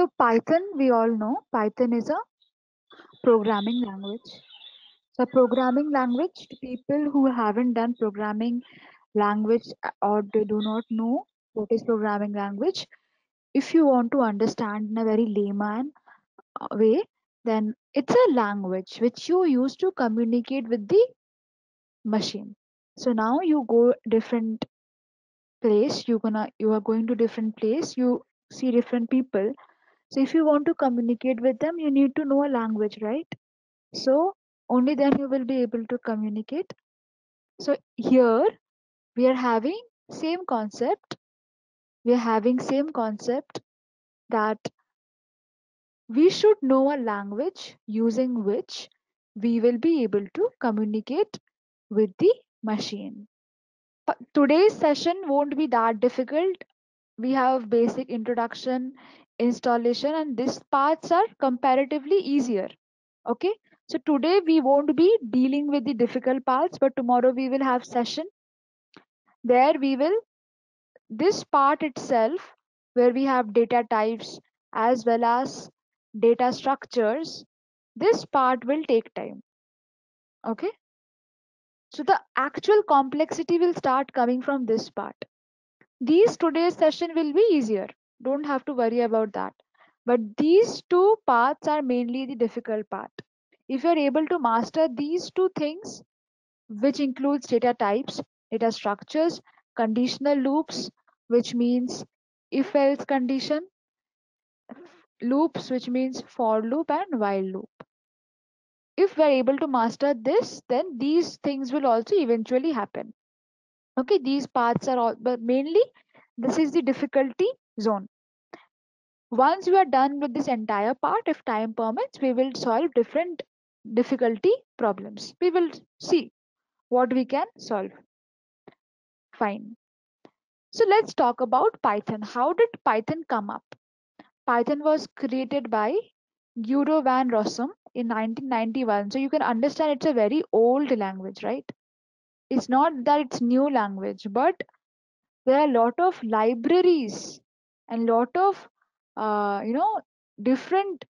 So Python, we all know, Python is a programming language. So programming language, to people who haven't done programming language or they do not know what is programming language, if you want to understand in a very layman way, then it's a language which you use to communicate with the machine. So now you go different place, you are going to different place, you see different people. So if you want to communicate with them, you need to know a language, right? So only then you will be able to communicate. So here we are having same concept. We are having same concept that we should know a language using which we will be able to communicate with the machine. But today's session won't be that difficult. We have basic introduction, installation, and these parts are comparatively easier. Okay, so today we won't be dealing with the difficult parts, but tomorrow we will have session. There we will, this part itself, where we have data types as well as data structures, this part will take time. Okay, so the actual complexity will start coming from this part. These today's session will be easier, don't have to worry about that, but these two parts are mainly the difficult part. If you're able to master these two things, which includes data types, data structures, conditional loops, which means if else condition, loops, which means for loop and while loop. If we're able to master this, then these things will also eventually happen. Okay, these parts are all, but mainly this is the difficulty zone. Once we are done with this entire part, if time permits, we will solve different difficulty problems. We will see what we can solve. Fine. So let's talk about Python. How did Python come up? Python was created by Guido van Rossum in 1991. So you can understand it's a very old language, right? It's not that it's new language, but there are a lot of libraries and lot of different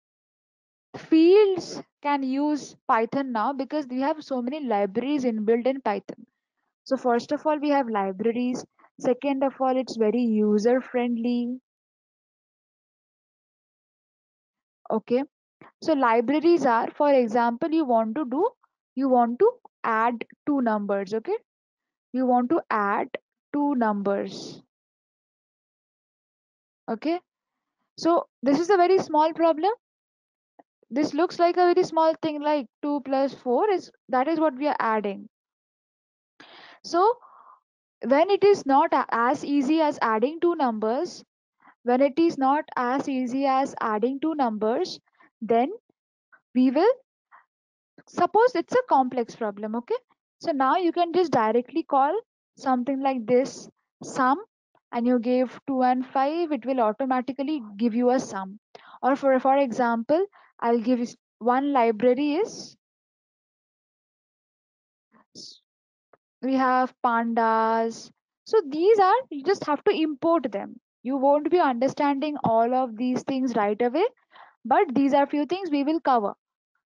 fields can use Python now because we have so many libraries inbuilt in Python. So first of all, we have libraries. Second of all, it's very user friendly. Okay. So libraries are, for example, you want to add two numbers. Okay. You want to add two numbers. Okay. So this is a very small problem. This looks like a very small thing, like 2 plus 4 is, that is what we are adding. So when it is not as easy as adding two numbers, when it is not as easy as adding two numbers, then we will suppose it's a complex problem. Okay, so now you can just directly call something like this sum, and you give 2 and 5, it will automatically give you a sum. Or for example, I'll give you one library is, we have pandas. So these are, you just have to import them. You won't be understanding all of these things right away, but these are few things we will cover.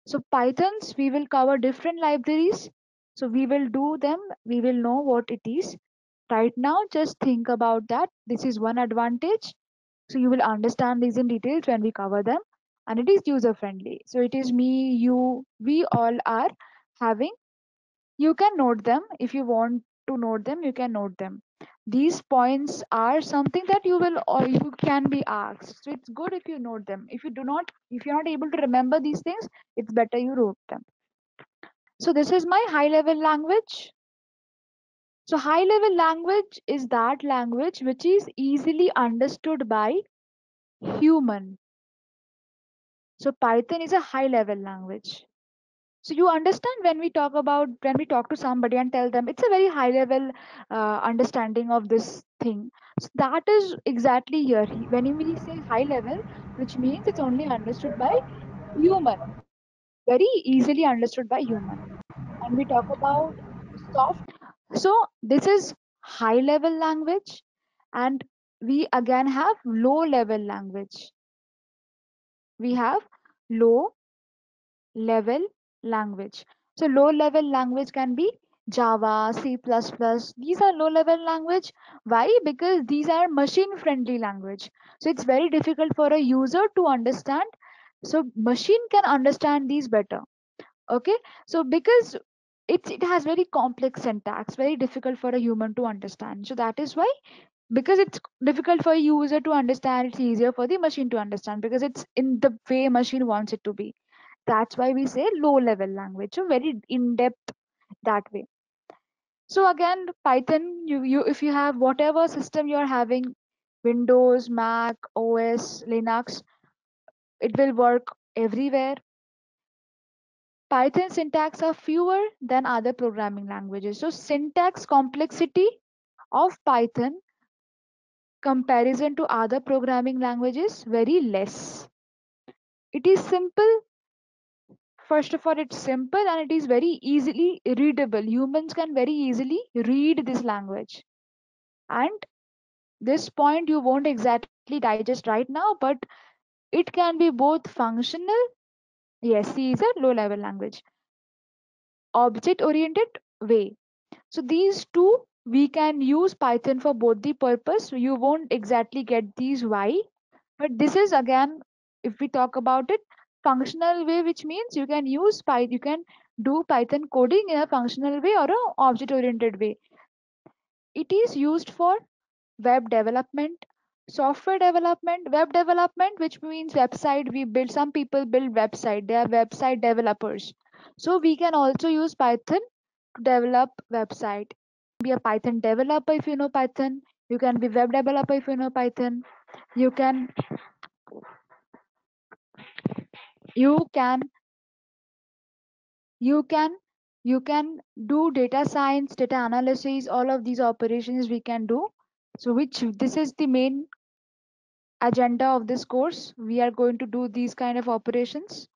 So Pythons, we will cover different libraries. So we will do them, we will know what it is. Right now, just think about that. This is one advantage. So you will understand these in details when we cover them. And it is user friendly. So it is me, you, we all are having, you can note them. If you want to note them, you can note them. These points are something that you will, or you can be asked. So it's good if you note them. If you do not, if you're not able to remember these things, it's better you wrote them. So this is my high level language. So high level language is that language which is easily understood by human. So Python is a high level language. So you understand when we talk about, when we talk to somebody and tell them it's a very high level understanding of this thing. So that is exactly here. When we say high level, which means it's only understood by human, very easily understood by human. And we talk about soft. So this is high level language, and we again have low level language. we have low level language. So low level language can be Java, C++. These are low level language. Why? Because these are machine friendly language. So it's very difficult for a user to understand. So machine can understand these better. Okay. So because it has very complex syntax, very difficult for a human to understand. So that is why, because it's difficult for a user to understand, it's easier for the machine to understand because it's in the way machine wants it to be. That's why we say low level language, so very in depth that way. So again, Python, you if you have whatever system you're having, Windows, Mac, OS, Linux, it will work everywhere. Python syntax are fewer than other programming languages. So syntax complexity of Python comparison to other programming languages very less. It is simple. First of all, it's simple and it is very easily readable. Humans can very easily read this language. And this point you won't exactly digest right now, but it can be both functional. Yes, C is a low level language. Object oriented way. So these two we can use Python for both the purpose. You won't exactly get these why, but this is again, if we talk about it, functional way, which means you can use Python, you can do Python coding in a functional way or a object oriented way. It is used for web development, software development, web development, which means website. We build, some people build website, they are website developers. So we can also use Python to develop website. Be a Python developer if you know Python. You can be web developer if you know Python. You can you can you can you can do data science, data analysis, all of these operations we can do. So which this is the main agenda of this course. We are going to do these kind of operations,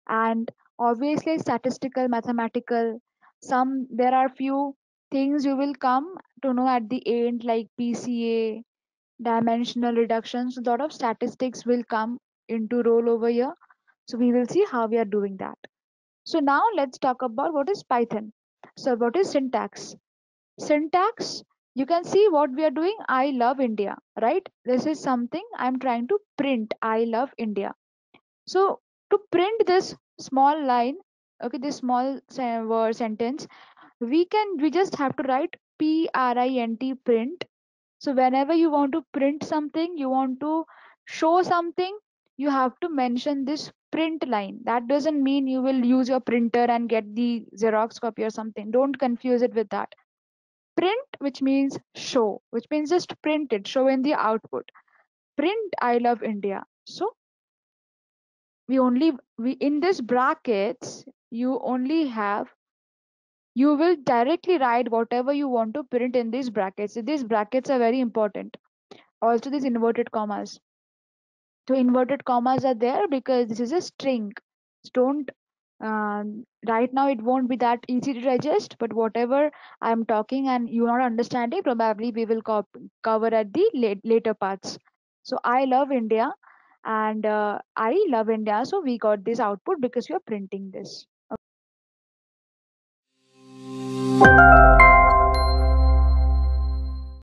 and obviously statistical, mathematical. Some there are few things you will come to know at the end, like PCA, dimensional reductions. A lot of statistics will come into role over here. So we will see how we are doing that. So now let's talk about what is Python. So what is syntax? Syntax, you can see what we are doing. I love India, right? This is something I'm trying to print. I love India. So to print this small line, okay, this small word sentence, we just have to write print. So whenever you want to print something, you want to show something, you have to mention this print line. That doesn't mean you will use your printer and get the Xerox copy or something. Don't confuse it with that. Print, which means show, which means just print it, show in the output. Print I love India. So we in this brackets, you will directly write whatever you want to print in these brackets. These brackets are very important. Also these inverted commas. So inverted commas are there because this is a string. Don't right now it won't be that easy to digest, but whatever I'm talking and you're not understanding, probably we will cover at the later parts. So I love India, and I love India. So we got this output because we are printing this.